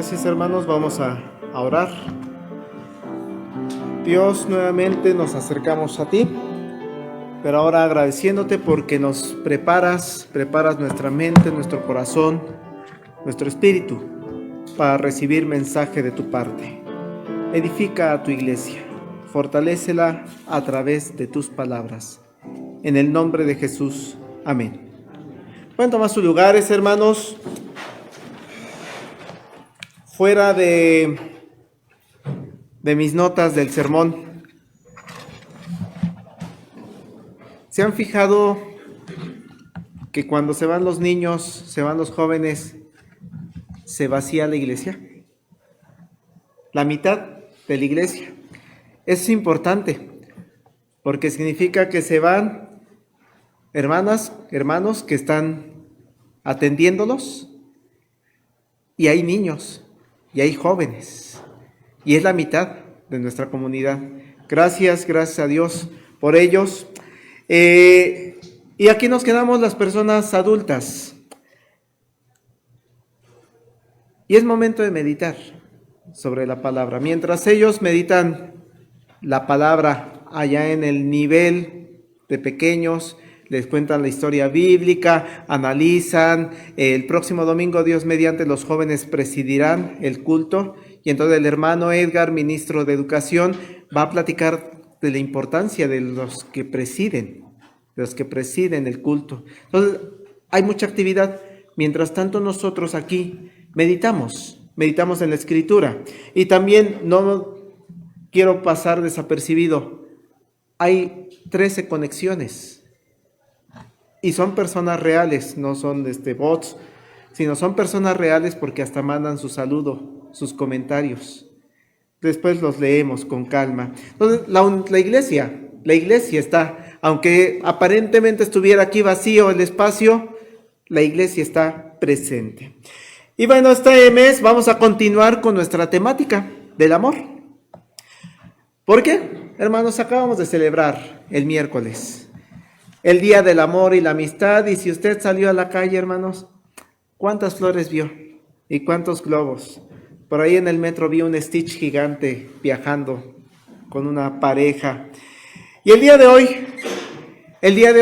Gracias, hermanos, vamos a orar. Dios, nuevamente nos acercamos a ti, pero ahora agradeciéndote porque nos preparas nuestra mente, nuestro corazón, nuestro espíritu para recibir mensaje de tu parte. Edifica a tu iglesia, fortalécela a través de tus palabras. En el nombre de Jesús, amén. Pueden tomar sus lugares, hermanos. Fuera de mis notas del sermón, ¿se han fijado que cuando se van los niños, se van los jóvenes, se vacía la iglesia? La mitad de la iglesia. Eso es importante, porque significa que se van hermanas, hermanos que están atendiéndolos, y hay niños, y hay jóvenes, y es la mitad de nuestra comunidad. Gracias a Dios por ellos. Y aquí nos quedamos las personas adultas. Y es momento de meditar sobre la palabra. Mientras ellos meditan la palabra allá en el nivel de pequeños, les cuentan la historia bíblica, analizan. El próximo domingo, Dios mediante, los jóvenes presidirán el culto. Y entonces el hermano Edgar, ministro de Educación, va a platicar de la importancia de los que presiden el culto. Entonces, hay mucha actividad. Mientras tanto, nosotros aquí meditamos en la Escritura. Y también no quiero pasar desapercibido. Hay 13 conexiones. Y son personas reales, no son bots, sino son personas reales porque hasta mandan su saludo, sus comentarios. Después los leemos con calma. Entonces, la iglesia está, aunque aparentemente estuviera aquí vacío el espacio, la iglesia está presente. Y bueno, este mes vamos a continuar con nuestra temática del amor. ¿Por qué? Hermanos, acabamos de celebrar el miércoles el Día del Amor y la Amistad, y si usted salió a la calle, hermanos, ¿cuántas flores vio? ¿Y cuántos globos? Por ahí en el metro vi un Stitch gigante viajando con una pareja. Y el día de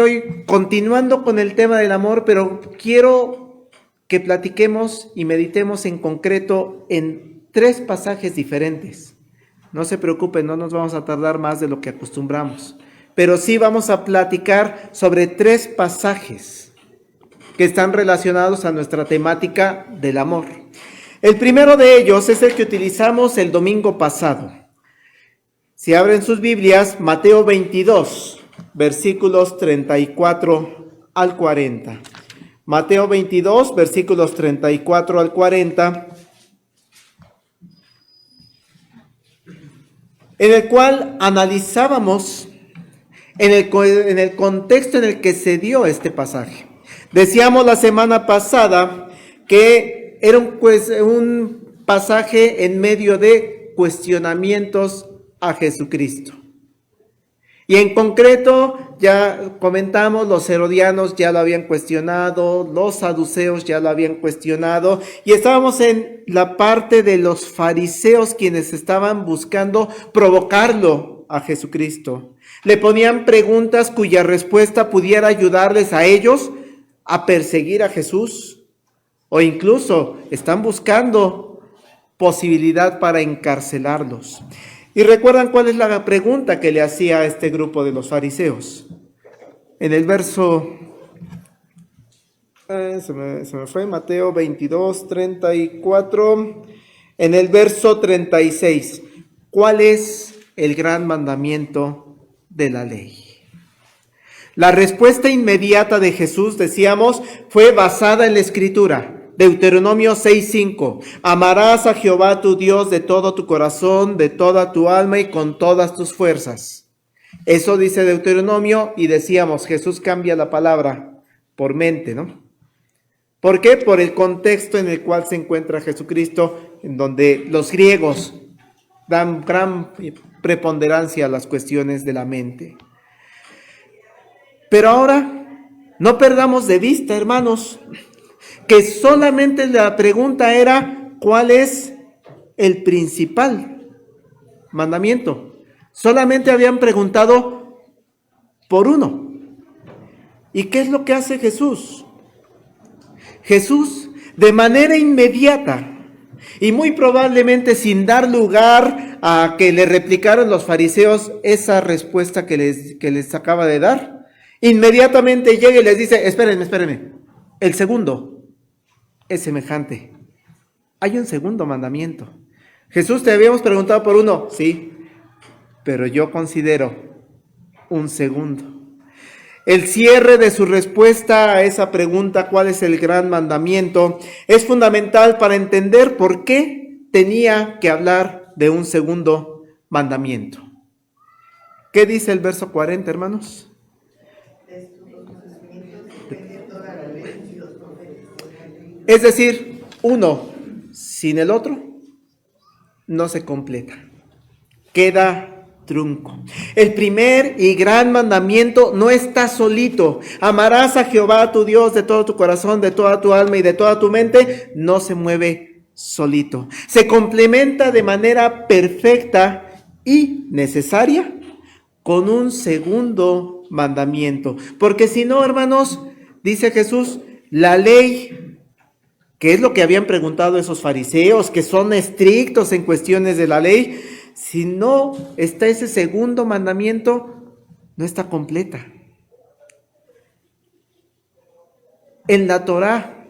hoy, continuando con el tema del amor, pero quiero que platiquemos y meditemos en concreto en 3 pasajes diferentes. No se preocupen, no nos vamos a tardar más de lo que acostumbramos. Pero sí vamos a platicar sobre 3 pasajes que están relacionados a nuestra temática del amor. El primero de ellos es el que utilizamos el domingo pasado. Si abren sus Biblias, Mateo 22, versículos 34 al 40. Mateo 22, versículos 34 al 40, en el cual analizábamos en el contexto en el que se dio este pasaje. Decíamos la semana pasada que era un pasaje en medio de cuestionamientos a Jesucristo. Y en concreto, ya comentamos, los herodianos ya lo habían cuestionado, los saduceos ya lo habían cuestionado, y estábamos en la parte de los fariseos, quienes estaban buscando provocarlo a Jesucristo. Le ponían preguntas cuya respuesta pudiera ayudarles a ellos a perseguir a Jesús, o incluso están buscando posibilidad para encarcelarlos. ¿Y recuerdan cuál es la pregunta que le hacía a este grupo de los fariseos? En el verso, se me fue, Mateo 22, 34, en el verso 36, ¿cuál es el gran mandamiento de la ley? La respuesta inmediata de Jesús, decíamos, fue basada en la Escritura. Deuteronomio 6:5. Amarás a Jehová tu Dios de todo tu corazón, de toda tu alma y con todas tus fuerzas. Eso dice Deuteronomio, y decíamos, Jesús cambia la palabra por mente, ¿no? ¿Por qué? Por el contexto en el cual se encuentra Jesucristo, en donde los griegos dan gran preponderancia a las cuestiones de la mente. Pero ahora, no perdamos de vista, hermanos, que solamente la pregunta era, ¿cuál es el principal mandamiento. Solamente habían preguntado por uno. ¿Y qué es lo que hace Jesús? Jesús, de manera inmediata y muy probablemente sin dar lugar a que le replicaran los fariseos esa respuesta que les acaba de dar, inmediatamente llega y les dice: espérenme, el segundo es semejante. Hay un segundo mandamiento. Jesús, te habíamos preguntado por uno, sí, pero yo considero un segundo. El cierre de su respuesta a esa pregunta, ¿cuál es el gran mandamiento?, es fundamental para entender por qué tenía que hablar de un segundo mandamiento. ¿Qué dice el verso 40, hermanos? Es decir, uno sin el otro no se completa. Queda trunco. El primer y gran mandamiento no está solito. Amarás a Jehová tu Dios de todo tu corazón, de toda tu alma y de toda tu mente. No se mueve solito. Se complementa de manera perfecta y necesaria con un segundo mandamiento. Porque si no, hermanos, dice Jesús, la ley, que es lo que habían preguntado esos fariseos, que son estrictos en cuestiones de la ley, si no está ese segundo mandamiento, no está completa. En la Torá,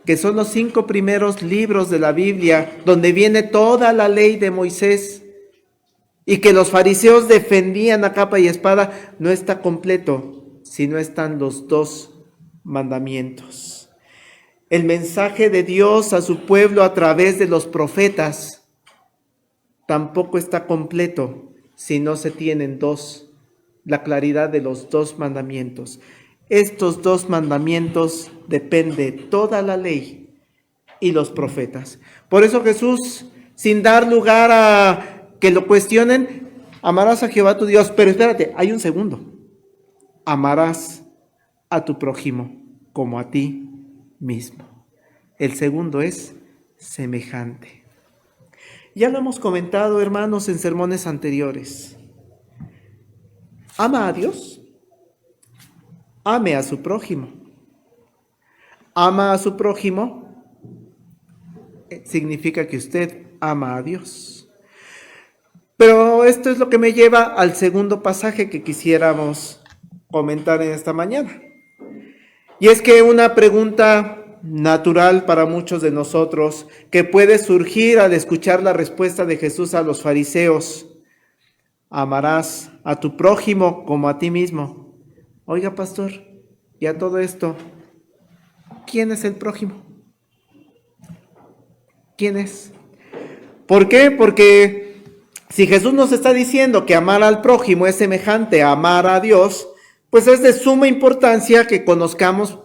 que son los 5 primeros libros de la Biblia, donde viene toda la ley de Moisés, y que los fariseos defendían a capa y espada, no está completo si no están los 2 mandamientos. El mensaje de Dios a su pueblo a través de los profetas tampoco está completo si no se tienen la claridad de los 2 mandamientos. Estos 2 mandamientos depende toda la ley y los profetas. Por eso Jesús, sin dar lugar a que lo cuestionen, amarás a Jehová tu Dios. Pero espérate, hay un segundo. Amarás a tu prójimo como a ti mismo. El segundo es semejante. Ya lo hemos comentado, hermanos, en sermones anteriores. Ama a Dios, ame a su prójimo. Ama a su prójimo significa que usted ama a Dios. Pero esto es lo que me lleva al segundo pasaje que quisiéramos comentar en esta mañana. Y es que una pregunta natural para muchos de nosotros que puede surgir al escuchar la respuesta de Jesús a los fariseos: amarás a tu prójimo como a ti mismo. Oiga, pastor, y a todo esto, ¿quién es el prójimo? ¿Quién es? ¿Por qué? Porque si Jesús nos está diciendo que amar al prójimo es semejante a amar a Dios, pues es de suma importancia que conozcamos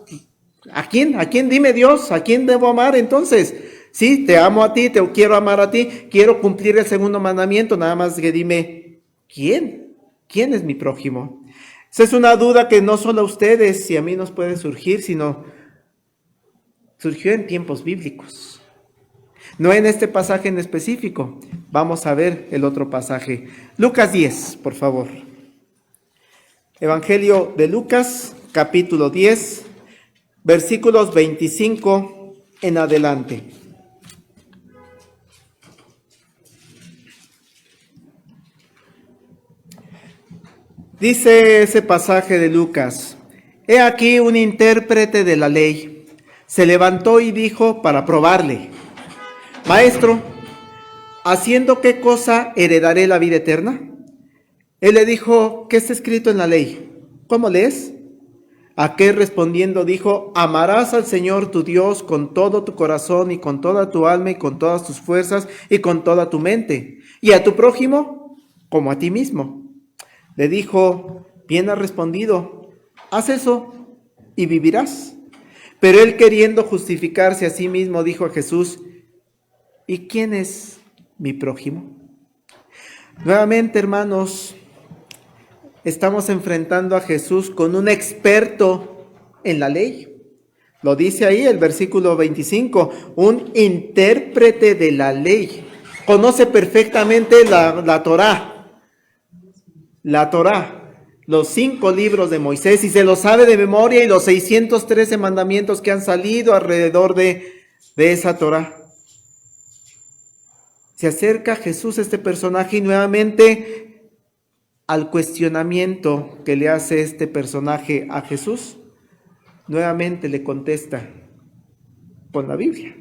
¿a quién? Dime, Dios, ¿a quién debo amar? Entonces, sí, te amo a ti, te quiero amar a ti, quiero cumplir el segundo mandamiento, nada más que dime, ¿quién? ¿Quién es mi prójimo? Esa es una duda que no solo a ustedes y a mí nos puede surgir, sino surgió en tiempos bíblicos. No en este pasaje en específico. Vamos a ver el otro pasaje. Lucas 10, por favor. Evangelio de Lucas, capítulo 10, versículos 25 en adelante. Dice ese pasaje de Lucas: he aquí un intérprete de la ley se levantó y dijo para probarle: Maestro, ¿haciendo qué cosa heredaré la vida eterna? Él le dijo: ¿qué está escrito en la ley? ¿Cómo lees? Aquel respondiendo dijo: amarás al Señor tu Dios con todo tu corazón y con toda tu alma y con todas tus fuerzas y con toda tu mente, y a tu prójimo como a ti mismo. Le dijo: bien has respondido, haz eso y vivirás. Pero él, queriendo justificarse a sí mismo, dijo a Jesús: ¿y quién es mi prójimo? Nuevamente, hermanos, estamos enfrentando a Jesús con un experto en la ley. Lo dice ahí el versículo 25, un intérprete de la ley. conoce perfectamente la Torá, los 5 libros de Moisés, y se los sabe de memoria, y los 613 mandamientos que han salido alrededor de esa Torá. Se acerca Jesús, este personaje, y nuevamente al cuestionamiento que le hace este personaje a Jesús, nuevamente le contesta con la Biblia,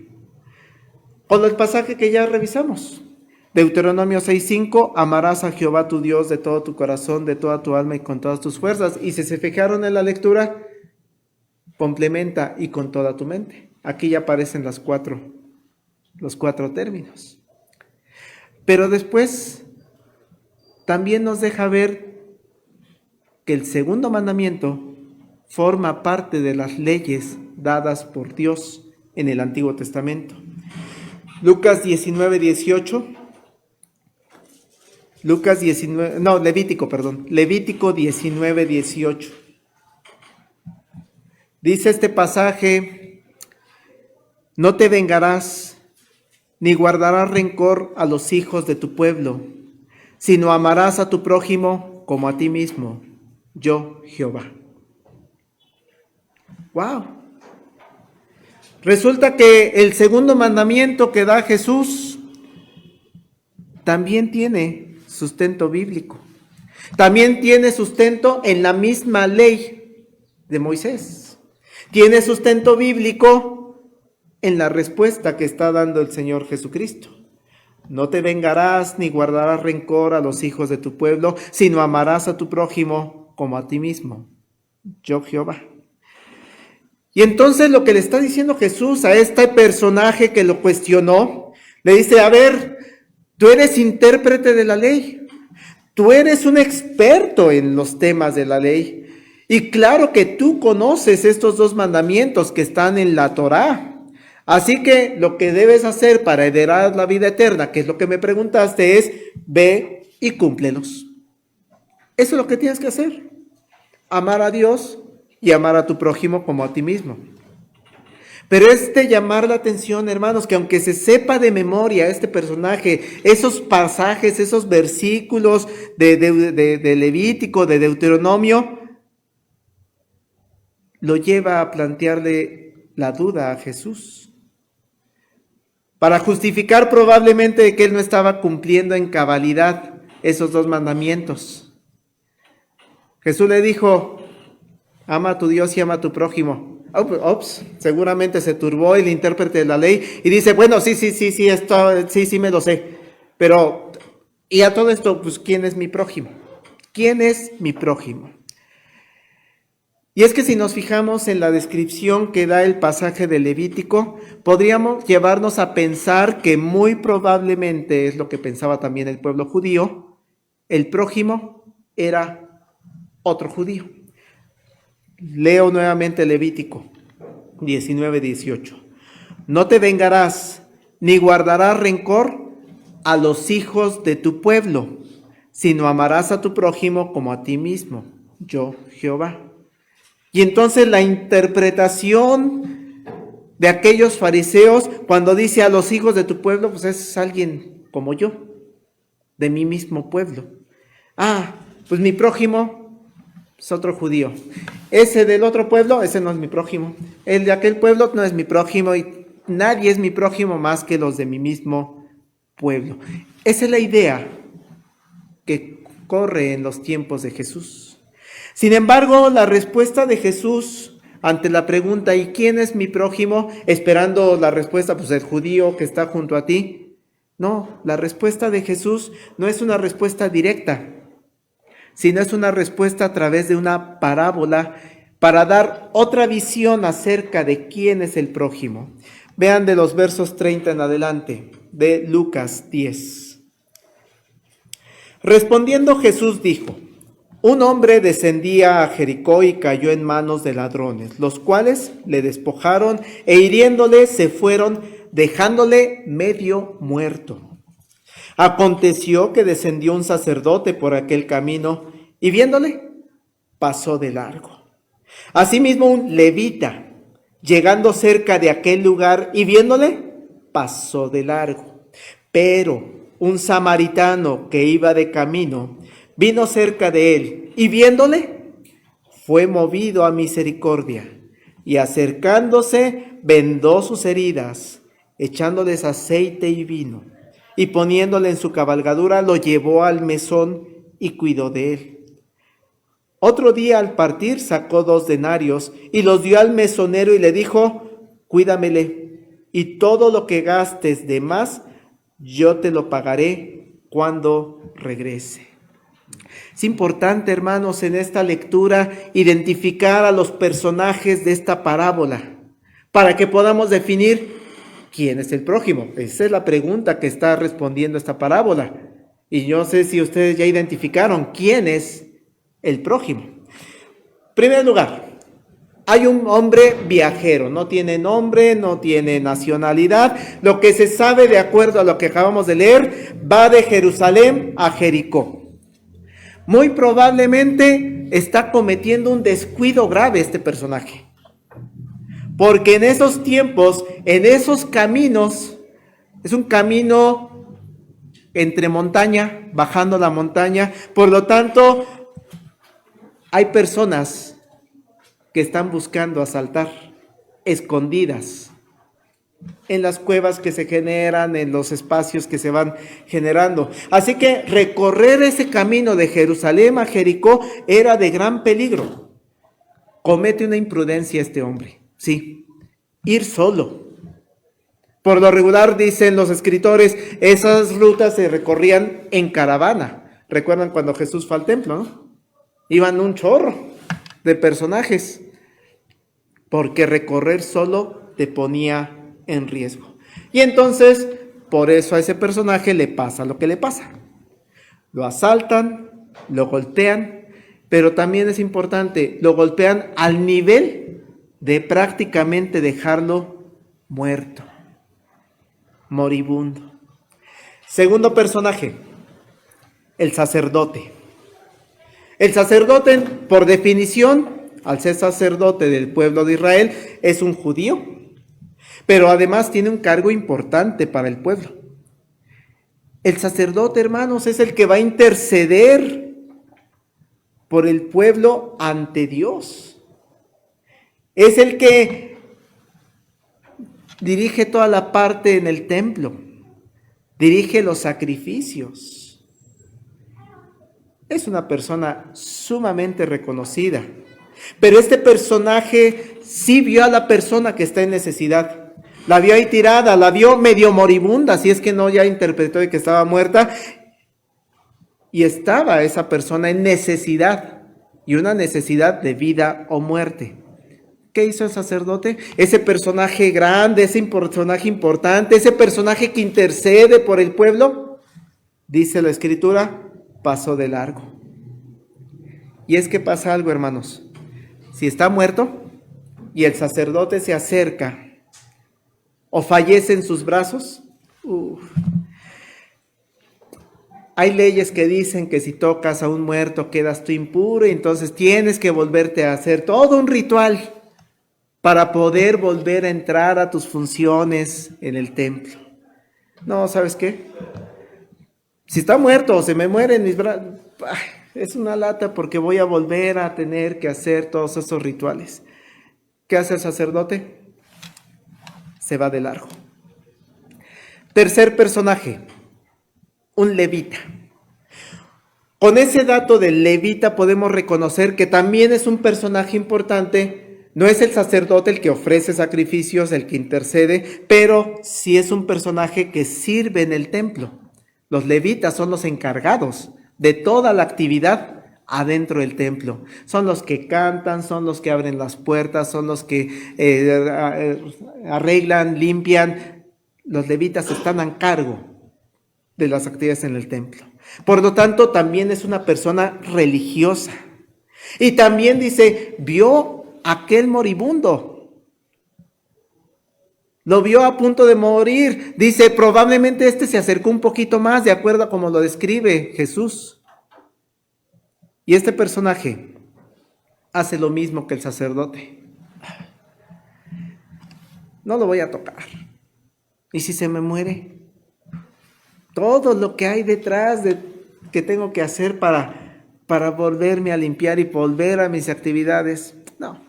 con el pasaje que ya revisamos. Deuteronomio 6:5, amarás a Jehová tu Dios de todo tu corazón, de toda tu alma y con todas tus fuerzas. Y si se fijaron en la lectura, complementa y con toda tu mente. Aquí ya aparecen los cuatro términos. Pero después también nos deja ver que el segundo mandamiento forma parte de las leyes dadas por Dios en el Antiguo Testamento. Lucas 19:18. Levítico 19:18. Dice este pasaje: no te vengarás, ni guardarás rencor a los hijos de tu pueblo, sino amarás a tu prójimo como a ti mismo, yo Jehová. ¡Wow! Resulta que el segundo mandamiento que da Jesús también tiene sustento bíblico. También tiene sustento en la misma ley de Moisés. Tiene sustento bíblico en la respuesta que está dando el Señor Jesucristo. No te vengarás ni guardarás rencor a los hijos de tu pueblo, sino amarás a tu prójimo como a ti mismo, yo Jehová. Y entonces lo que le está diciendo Jesús a este personaje que lo cuestionó, le dice: a ver, tú eres intérprete de la ley, tú eres un experto en los temas de la ley, y claro que tú conoces estos 2 mandamientos que están en la Torá. Así que lo que debes hacer para heredar la vida eterna, que es lo que me preguntaste, es ve y cúmplelos. Eso es lo que tienes que hacer: amar a Dios y amar a tu prójimo como a ti mismo. Pero llamar la atención, hermanos, que aunque se sepa de memoria este personaje, esos pasajes, esos versículos de Levítico, de Deuteronomio, lo lleva a plantearle la duda a Jesús, para justificar probablemente que él no estaba cumpliendo en cabalidad esos 2 mandamientos. Jesús le dijo: ama a tu Dios y ama a tu prójimo. Seguramente se turbó el intérprete de la ley y dice: bueno, sí, me lo sé. Pero, y a todo esto, pues, ¿quién es mi prójimo? ¿Quién es mi prójimo? Y es que si nos fijamos en la descripción que da el pasaje de Levítico, podríamos llevarnos a pensar que muy probablemente es lo que pensaba también el pueblo judío: el prójimo era otro judío. Leo nuevamente Levítico 19:18. No te vengarás ni guardarás rencor a los hijos de tu pueblo, sino amarás a tu prójimo como a ti mismo, yo Jehová. Y entonces la interpretación de aquellos fariseos cuando dice a los hijos de tu pueblo, pues es alguien como yo, de mi mismo pueblo. Pues mi prójimo es otro judío. Ese del otro pueblo, ese no es mi prójimo. El de aquel pueblo no es mi prójimo, y nadie es mi prójimo más que los de mi mismo pueblo. Esa es la idea que corre en los tiempos de Jesús. Sin embargo, la respuesta de Jesús ante la pregunta: ¿y quién es mi prójimo?, esperando la respuesta, pues el judío que está junto a ti. No, la respuesta de Jesús no es una respuesta directa, sino es una respuesta a través de una parábola para dar otra visión acerca de quién es el prójimo. Vean de los versos 30 en adelante, de Lucas 10. Respondiendo Jesús dijo: un hombre descendía a Jericó y cayó en manos de ladrones, los cuales le despojaron e hiriéndole se fueron, dejándole medio muerto. Aconteció que descendió un sacerdote por aquel camino y viéndole, pasó de largo. Asimismo un levita, llegando cerca de aquel lugar y viéndole, pasó de largo. Pero un samaritano que iba de camino, vino cerca de él y viéndole, fue movido a misericordia y acercándose vendó sus heridas, echándoles aceite y vino, y poniéndole en su cabalgadura lo llevó al mesón y cuidó de él. Otro día al partir sacó 2 denarios y los dio al mesonero y le dijo, cuídamele, y todo lo que gastes de más, yo te lo pagaré cuando regrese. Es importante, hermanos, en esta lectura identificar a los personajes de esta parábola para que podamos definir quién es el prójimo. Esa es la pregunta que está respondiendo esta parábola. Y yo no sé si ustedes ya identificaron quién es el prójimo. En primer lugar, hay un hombre viajero, no tiene nombre, no tiene nacionalidad. Lo que se sabe, de acuerdo a lo que acabamos de leer, va de Jerusalén a Jericó. Muy probablemente está cometiendo un descuido grave este personaje. Porque en esos tiempos, en esos caminos, es un camino entre montaña, bajando la montaña. Por lo tanto, hay personas que están buscando asaltar, escondidas, en las cuevas que se generan, en los espacios que se van generando. Así que recorrer ese camino de Jerusalén a Jericó era de gran peligro. Comete una imprudencia este hombre, sí, ir solo. Por lo regular, dicen los escritores, esas rutas se recorrían en caravana. ¿Recuerdan cuando Jesús fue al templo, no? Iban un chorro de personajes, porque recorrer solo te ponía en riesgo. Y entonces, por eso a ese personaje le pasa lo que le pasa. Lo asaltan, lo golpean, pero también es importante, lo golpean al nivel de prácticamente dejarlo muerto, moribundo. Segundo personaje, el sacerdote. El sacerdote, por definición, al ser sacerdote del pueblo de Israel, es un judío, pero además tiene un cargo importante para el pueblo. El sacerdote, hermanos, es el que va a interceder por el pueblo ante Dios. Es el que dirige toda la parte en el templo, dirige los sacrificios. Es una persona sumamente reconocida. Pero este personaje sí vio a la persona que está en necesidad. La vio ahí tirada, la vio medio moribunda, si es que no ya interpretó de que estaba muerta. Y estaba esa persona en necesidad, y una necesidad de vida o muerte. ¿Qué hizo el sacerdote? Ese personaje grande, ese personaje importante, ese personaje que intercede por el pueblo, dice la Escritura, pasó de largo. Y es que pasa algo, hermanos. Si está muerto y el sacerdote se acerca o fallece en sus brazos, hay leyes que dicen que si tocas a un muerto quedas tú impuro y entonces tienes que volverte a hacer todo un ritual para poder volver a entrar a tus funciones en el templo. No, ¿sabes qué? Si está muerto o se me muere en mis brazos, es una lata porque voy a volver a tener que hacer todos esos rituales. ¿Qué hace el sacerdote? Se va de largo. Tercer personaje, un levita. Con ese dato del levita podemos reconocer que también es un personaje importante. No es el sacerdote el que ofrece sacrificios, el que intercede, pero sí es un personaje que sirve en el templo. Los levitas son los encargados de toda la actividad adentro del templo. Son los que cantan, son los que abren las puertas, son los que arreglan, limpian. Los levitas están a cargo de las actividades en el templo. Por lo tanto, también es una persona religiosa. Y también dice, vio aquel moribundo. Lo vio a punto de morir. Dice, probablemente este se acercó un poquito más, de acuerdo a como lo describe Jesús. Y este personaje hace lo mismo que el sacerdote. No lo voy a tocar. ¿Y si se me muere? todo lo que hay detrás de que tengo que hacer para volverme a limpiar y volver a mis actividades. No,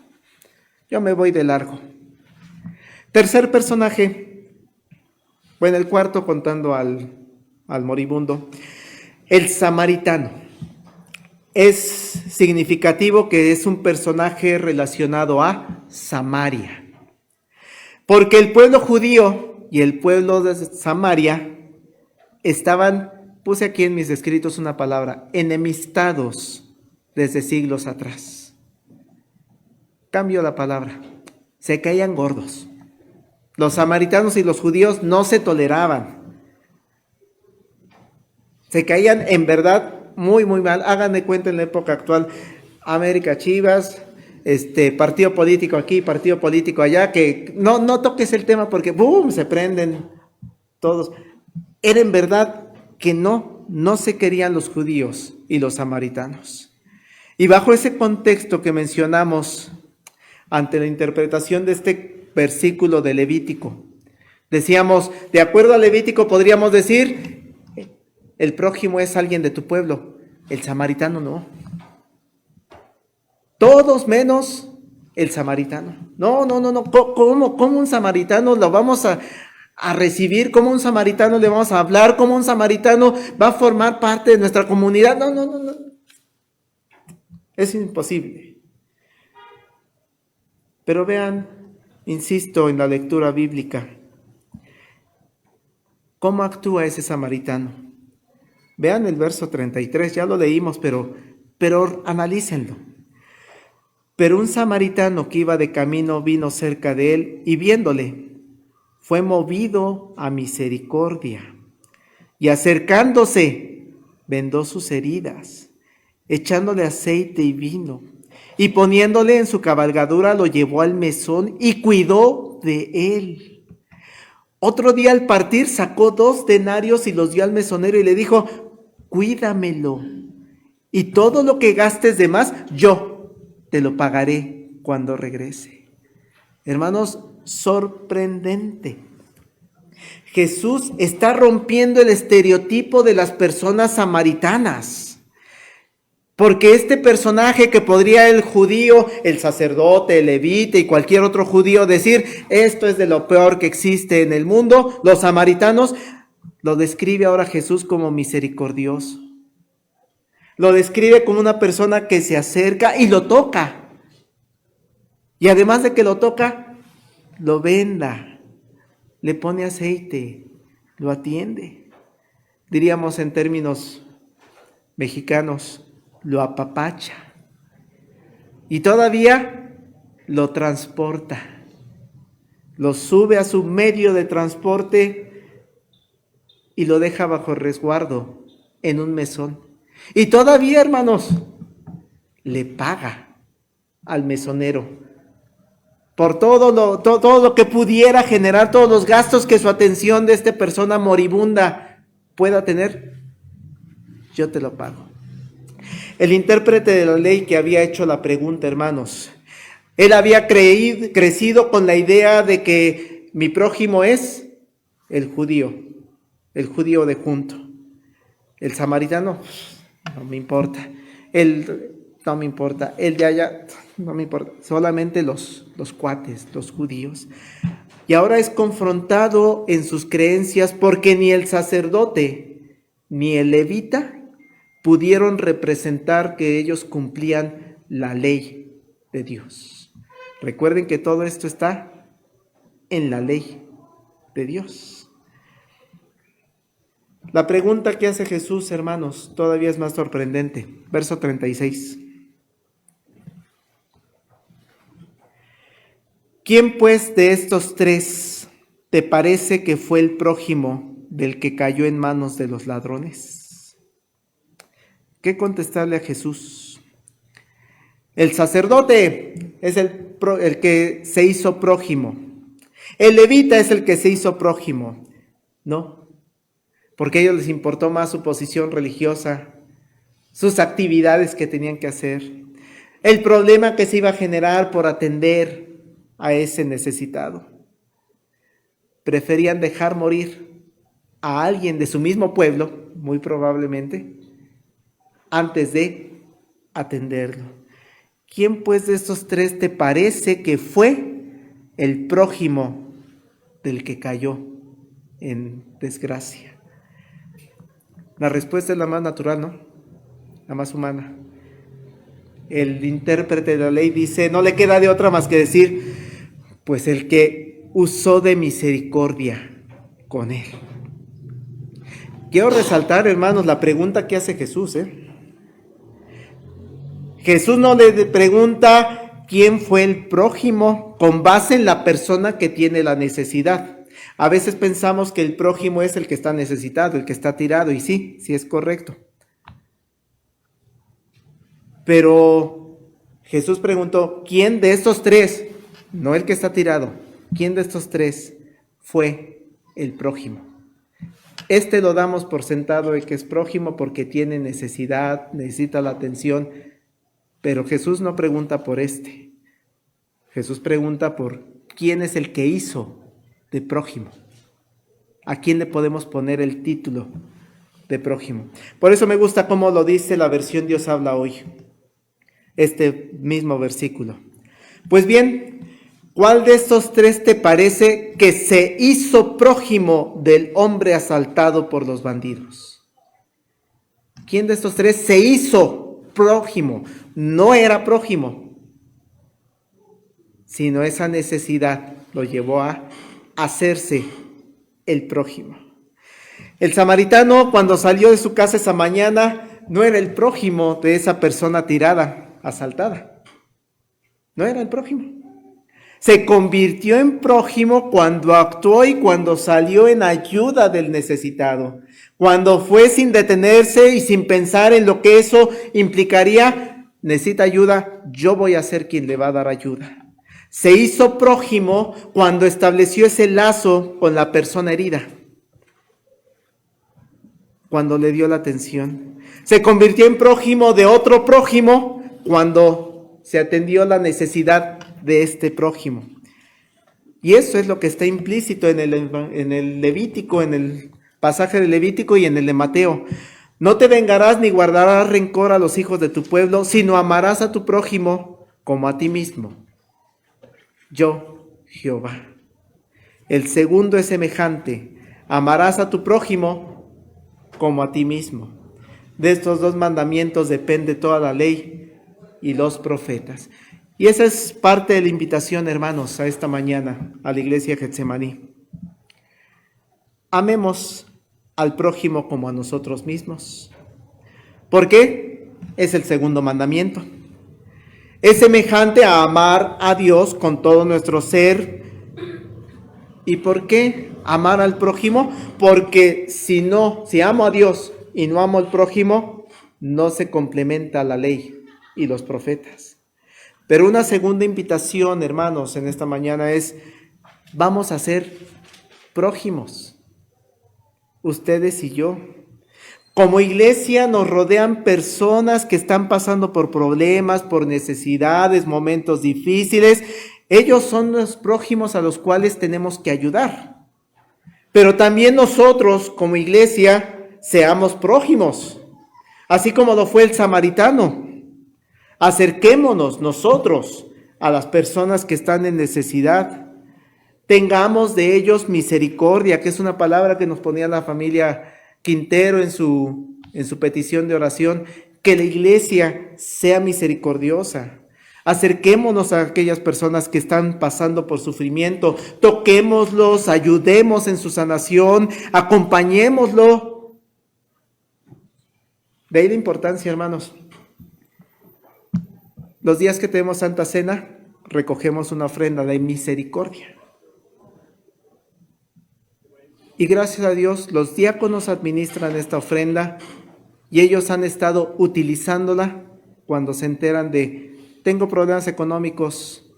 yo me voy de largo. Tercer personaje, bueno, el cuarto contando al moribundo, el samaritano. Es significativo que es un personaje relacionado a Samaria, porque el pueblo judío y el pueblo de Samaria estaban, puse aquí en mis escritos una palabra, enemistados desde siglos atrás. Cambio la palabra, se caían gordos. Los samaritanos y los judíos no se toleraban. Se caían en verdad muy, muy mal. Hagan de cuenta en la época actual, América Chivas, partido político aquí, partido político allá, que no toques el tema porque ¡boom!, se prenden todos. Era en verdad que no se querían los judíos y los samaritanos. Y bajo ese contexto que mencionamos ante la interpretación de este versículo de Levítico, decíamos, de acuerdo a Levítico podríamos decir, el prójimo es alguien de tu pueblo, el samaritano no. Todos menos el samaritano. No. ¿Cómo un samaritano lo vamos a recibir? ¿Cómo un samaritano le vamos a hablar? ¿Cómo un samaritano va a formar parte de nuestra comunidad? No. Es imposible. Pero vean, insisto en la lectura bíblica, ¿cómo actúa ese samaritano? Vean el verso 33, ya lo leímos, pero analícenlo. Pero un samaritano que iba de camino vino cerca de él y viéndole, fue movido a misericordia y acercándose, vendó sus heridas, echándole aceite y vino y poniéndole en su cabalgadura lo llevó al mesón y cuidó de él. Otro día al partir sacó 2 denarios y los dio al mesonero y le dijo, cuídamelo y todo lo que gastes de más, yo te lo pagaré cuando regrese. Hermanos, sorprendente. Jesús está rompiendo el estereotipo de las personas samaritanas. Porque este personaje que podría el judío, el sacerdote, el levita y cualquier otro judío decir, esto es de lo peor que existe en el mundo, los samaritanos, lo describe ahora Jesús como misericordioso. Lo describe como una persona que se acerca y lo toca. Y además de que lo toca, lo venda, le pone aceite, lo atiende. Diríamos en términos mexicanos, lo apapacha. Y todavía lo transporta. Lo sube a su medio de transporte y lo deja bajo resguardo en un mesón. Y todavía, hermanos, le paga al mesonero por todo lo que pudiera generar, todos los gastos que su atención de esta persona moribunda pueda tener. Yo te lo pago. El intérprete de la ley que había hecho la pregunta, hermanos, él había crecido con la idea de que mi prójimo es el judío de junto. El samaritano, no me importa. No me importa. El de allá, no me importa. Solamente los cuates, los judíos. Y ahora es confrontado en sus creencias porque ni el sacerdote ni el levita pudieron representar que ellos cumplían la ley de Dios. Recuerden que todo esto está en la ley de Dios. La pregunta que hace Jesús, hermanos, todavía es más sorprendente. Verso 36. ¿Quién pues de estos 3 te parece que fue el prójimo del que cayó en manos de los ladrones? ¿Qué contestarle a Jesús? El sacerdote es el que se hizo prójimo. El levita es el que se hizo prójimo. No, porque a ellos les importó más su posición religiosa, sus actividades que tenían que hacer, el problema que se iba a generar por atender a ese necesitado. Preferían dejar morir a alguien de su mismo pueblo, muy probablemente, antes de atenderlo. ¿Quién pues de estos tres te parece que fue el prójimo del que cayó en desgracia? La respuesta es la más natural, ¿no? La más humana. El intérprete de la ley dice, no le queda de otra más que decir, pues el que usó de misericordia con él. Quiero resaltar, hermanos, la pregunta que hace Jesús, Jesús no le pregunta quién fue el prójimo con base en la persona que tiene la necesidad. A veces pensamos que el prójimo es el que está necesitado, el que está tirado, y sí es correcto. Pero Jesús preguntó, ¿quién de estos tres, no el que está tirado, quién de estos tres fue el prójimo? Lo damos por sentado de que es prójimo porque tiene necesidad, necesita la atención, pero Jesús no pregunta por este. Jesús pregunta por quién es el que hizo de prójimo. ¿A quién le podemos poner el título de prójimo? Por eso me gusta cómo lo dice la versión Dios habla hoy. Este mismo versículo. Pues bien, ¿cuál de estos tres te parece que se hizo prójimo del hombre asaltado por los bandidos? ¿Quién de estos tres se hizo prójimo? No era prójimo, sino esa necesidad lo llevó a hacerse el prójimo. El samaritano, cuando salió de su casa esa mañana, no era el prójimo de esa persona tirada, asaltada. No era el prójimo. Se convirtió en prójimo cuando actuó y cuando salió en ayuda del necesitado. Cuando fue sin detenerse y sin pensar en lo que eso implicaría, necesita ayuda, yo voy a ser quien le va a dar ayuda. Se hizo prójimo cuando estableció ese lazo con la persona herida, cuando le dio la atención. Se convirtió en prójimo de otro prójimo cuando se atendió la necesidad de este prójimo. Y eso es lo que está implícito en el Levítico, en el pasaje de Levítico y en el de Mateo. No te vengarás ni guardarás rencor a los hijos de tu pueblo, sino amarás a tu prójimo como a ti mismo. Yo, Jehová. El segundo es semejante. Amarás a tu prójimo como a ti mismo. De estos dos mandamientos depende toda la ley y los profetas. Y esa es parte de la invitación, hermanos, a esta mañana, a la iglesia Getsemaní. Amemos al prójimo como a nosotros mismos. ¿Por qué? Es el segundo mandamiento. Es semejante a amar a Dios con todo nuestro ser. ¿Y por qué amar al prójimo? Porque si amo a Dios y no amo al prójimo, no se complementa la ley y los profetas. Pero una segunda invitación, hermanos, en esta mañana es, vamos a ser prójimos, ustedes y yo. Como iglesia nos rodean personas que están pasando por problemas, por necesidades, momentos difíciles. Ellos son los prójimos a los cuales tenemos que ayudar. Pero también nosotros, como iglesia, seamos prójimos, así como lo fue el samaritano. Acerquémonos nosotros a las personas que están en necesidad. Tengamos de ellos misericordia, que es una palabra que nos ponía la familia Quintero en su petición de oración. Que la iglesia sea misericordiosa. Acerquémonos a aquellas personas que están pasando por sufrimiento. Toquémoslos, ayudemos en su sanación, acompañémoslo. De ahí la importancia, hermanos. Los días que tenemos Santa Cena, recogemos una ofrenda de misericordia. Y gracias a Dios, los diáconos administran esta ofrenda y ellos han estado utilizándola cuando se enteran de, tengo problemas económicos.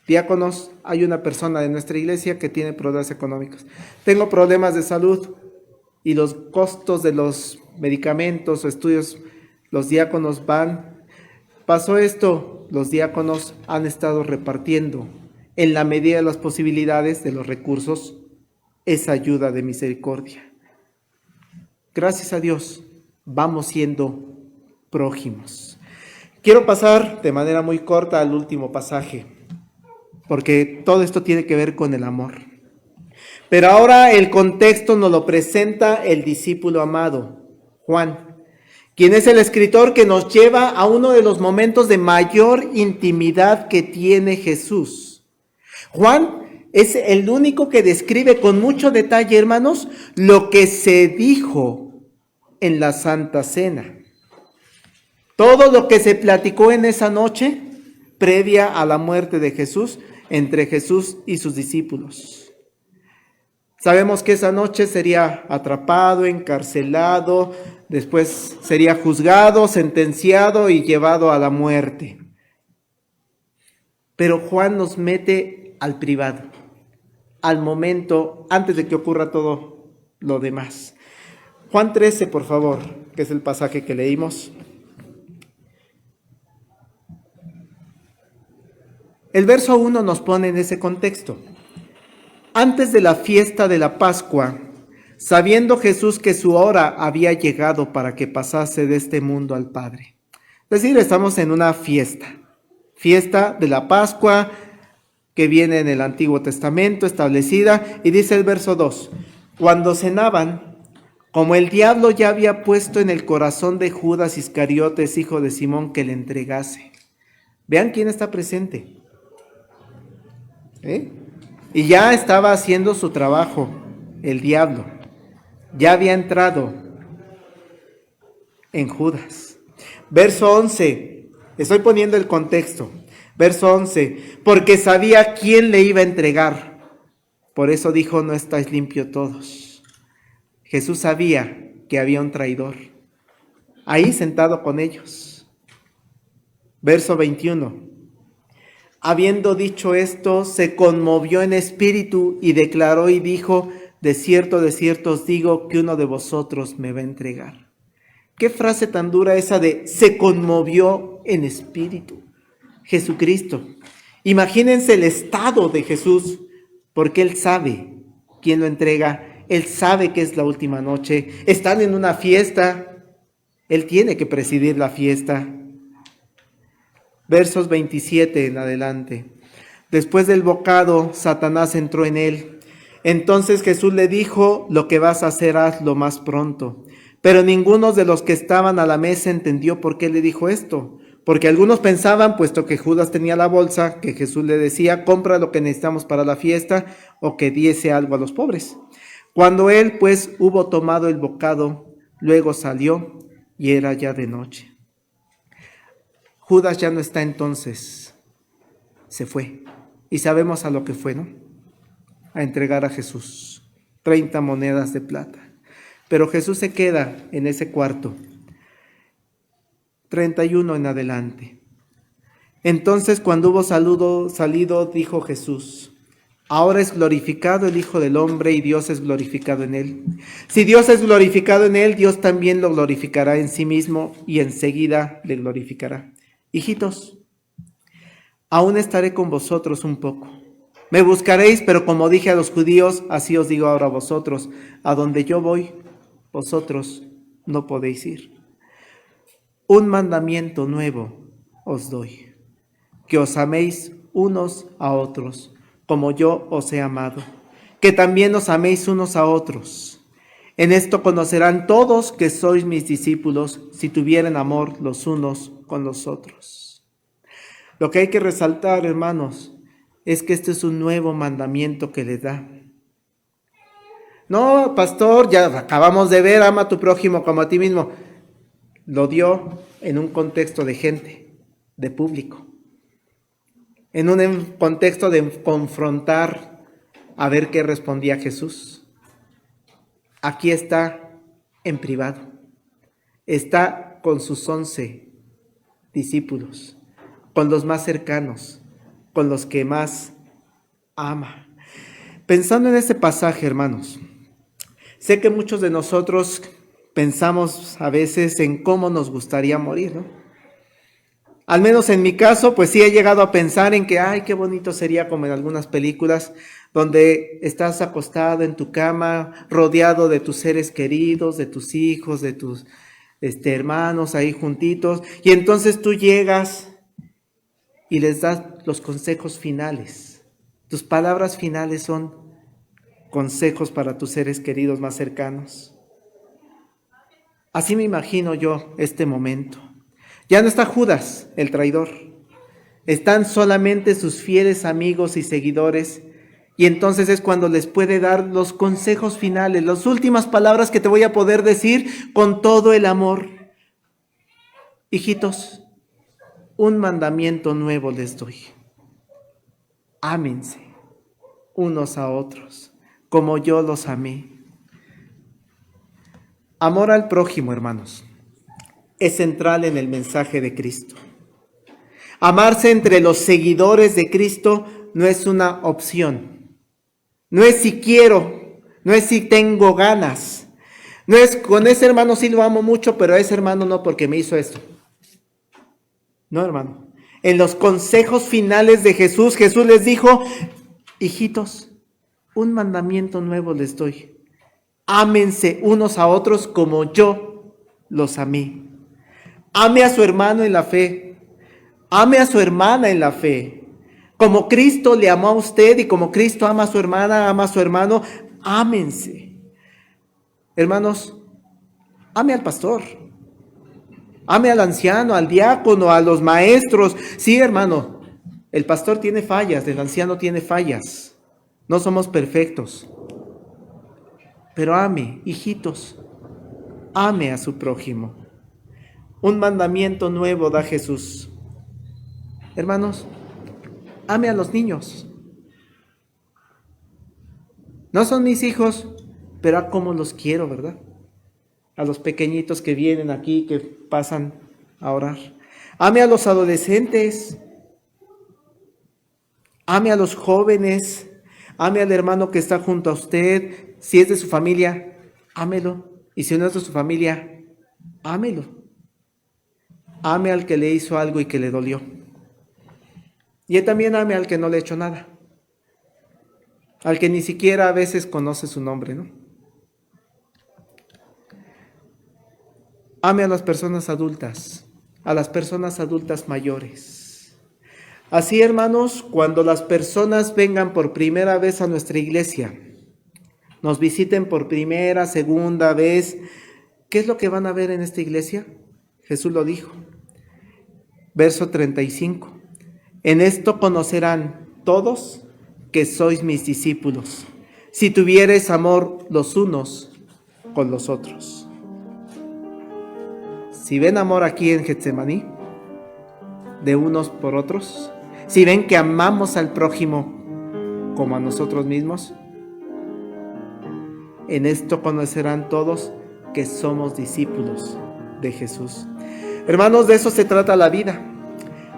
Diáconos, hay una persona de nuestra iglesia que tiene problemas económicos. Tengo problemas de salud y los costos de los medicamentos o estudios, los diáconos van. Pasó esto, los diáconos han estado repartiendo en la medida de las posibilidades de los recursos esa ayuda de misericordia. gracias a Dios, vamos siendo prójimos. Quiero pasar de manera muy corta al último pasaje, porque todo esto tiene que ver con el amor. Pero ahora el contexto nos lo presenta el discípulo amado, Juan, quien es el escritor que nos lleva a uno de los momentos de mayor intimidad que tiene Jesús. Juan es el único que describe con mucho detalle, hermanos, lo que se dijo en la Santa Cena. Todo lo que se platicó en esa noche, previa a la muerte de Jesús, entre Jesús y sus discípulos. Sabemos que esa noche sería atrapado, encarcelado, después sería juzgado, sentenciado y llevado a la muerte. Pero Juan nos mete al privado, al momento antes de que ocurra todo lo demás. Juan 13, por favor, que es el pasaje que leímos. El verso 1 nos pone en ese contexto. Antes de la fiesta de la Pascua, sabiendo Jesús que su hora había llegado para que pasase de este mundo al Padre. Es decir, estamos en una fiesta de la Pascua que viene en el Antiguo Testamento establecida, y dice el verso 2, cuando cenaban, como el diablo ya había puesto en el corazón de Judas Iscariotes, hijo de Simón, que le entregase. Vean quién está presente. Y ya estaba haciendo su trabajo, el diablo. Ya había entrado en Judas. Verso 11, estoy poniendo el contexto. Verso 11, porque sabía quién le iba a entregar. Por eso dijo, no estáis limpios todos. Jesús sabía que había un traidor, ahí sentado con ellos. Verso 21. Habiendo dicho esto, se conmovió en espíritu y declaró y dijo, de cierto os digo que uno de vosotros me va a entregar. ¿Qué frase tan dura esa de se conmovió en espíritu? Jesucristo. Imagínense el estado de Jesús, porque Él sabe quién lo entrega, Él sabe que es la última noche, están en una fiesta, Él tiene que presidir la fiesta. Versos 27 en adelante. Después del bocado, Satanás entró en él. Entonces Jesús le dijo, lo que vas a hacer, hazlo más pronto. Pero ninguno de los que estaban a la mesa entendió por qué le dijo esto. Porque algunos pensaban, puesto que Judas tenía la bolsa, que Jesús le decía, compra lo que necesitamos para la fiesta, o que diese algo a los pobres. Cuando él, pues, hubo tomado el bocado, luego salió, y era ya de noche. Judas ya no está entonces, se fue. Y sabemos a lo que fue, ¿no? A entregar a Jesús 30 monedas de plata. Pero Jesús se queda en ese cuarto, 31 en adelante. Entonces cuando hubo salido, dijo Jesús, ahora es glorificado el Hijo del Hombre y Dios es glorificado en él. Si Dios es glorificado en él, Dios también lo glorificará en sí mismo y enseguida le glorificará. Hijitos, aún estaré con vosotros un poco. Me buscaréis, pero como dije a los judíos, así os digo ahora a vosotros, a donde yo voy, vosotros no podéis ir. Un mandamiento nuevo os doy, que os améis unos a otros, como yo os he amado, que también os améis unos a otros. En esto conocerán todos que sois mis discípulos, si tuvieren amor los unos con los otros. Lo que hay que resaltar, hermanos, es que este es un nuevo mandamiento que le da. No, pastor, ya acabamos de ver, ama a tu prójimo como a ti mismo. Lo dio en un contexto de gente, de público. En un contexto de confrontar a ver qué respondía Jesús. Aquí está en privado. Está con sus 11 discípulos, con los más cercanos, con los que más ama. Pensando en este pasaje, hermanos, sé que muchos de nosotros pensamos a veces en cómo nos gustaría morir, ¿no? Al menos en mi caso, pues sí he llegado a pensar en que, ay, qué bonito sería como en algunas películas, donde estás acostado en tu cama, rodeado de tus seres queridos, de tus hijos, de tus hermanos ahí juntitos, y entonces tú llegas y les das los consejos finales. Tus palabras finales son consejos para tus seres queridos más cercanos. Así me imagino yo este momento. Ya no está Judas, el traidor. Están solamente sus fieles amigos y seguidores. Y entonces es cuando les puede dar los consejos finales, las últimas palabras que te voy a poder decir con todo el amor. Hijitos, un mandamiento nuevo les doy. Ámense unos a otros, como yo los amé. Amor al prójimo, hermanos, es central en el mensaje de Cristo. Amarse entre los seguidores de Cristo no es una opción. No es si quiero, no es si tengo ganas. No es con ese hermano sí lo amo mucho, pero a ese hermano no porque me hizo esto. No, hermano. En los consejos finales de Jesús, Jesús les dijo, hijitos, un mandamiento nuevo les doy. Ámense unos a otros como yo los amé. Ame a su hermano en la fe. Ame a su hermana en la fe. Como Cristo le amó a usted y como Cristo ama a su hermana, ama a su hermano, ámense. Hermanos, ame al pastor. Ame al anciano, al diácono, a los maestros. Sí, hermano, el pastor tiene fallas, el anciano tiene fallas. No somos perfectos. Pero ame, hijitos, ame a su prójimo. Un mandamiento nuevo da Jesús. Hermanos, ame a los niños. No son mis hijos, pero a cómo los quiero, ¿verdad? A los pequeñitos que vienen aquí, que pasan a orar. Ame a los adolescentes. Ame a los jóvenes. Ame al hermano que está junto a usted. Si es de su familia, ámelo. Y si no es de su familia, ámelo. Ame al que le hizo algo y que le dolió. Y también ame al que no le ha hecho nada. Al que ni siquiera a veces conoce su nombre, ¿no? Ame a las personas adultas mayores. Así, hermanos, cuando las personas vengan por primera vez a nuestra iglesia, nos visiten por primera, segunda vez, ¿qué es lo que van a ver en esta iglesia? Jesús lo dijo. Verso 35. En esto conocerán todos que sois mis discípulos, si tuviereis amor los unos con los otros. Si ven amor aquí en Getsemaní, de unos por otros, si ven que amamos al prójimo como a nosotros mismos, en esto conocerán todos que somos discípulos de Jesús. Hermanos, de eso se trata la vida.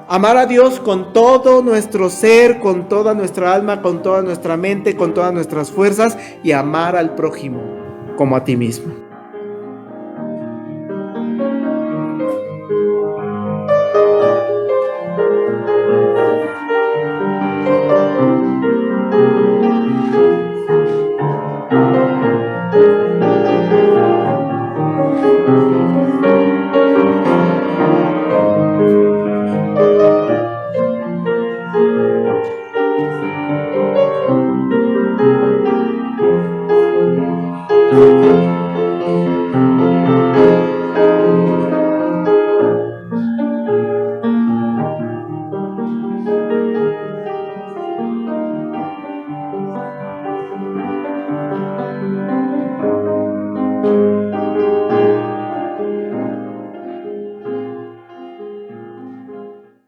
Amar a Dios con todo nuestro ser, con toda nuestra alma, con toda nuestra mente, con todas nuestras fuerzas, y amar al prójimo como a ti mismo.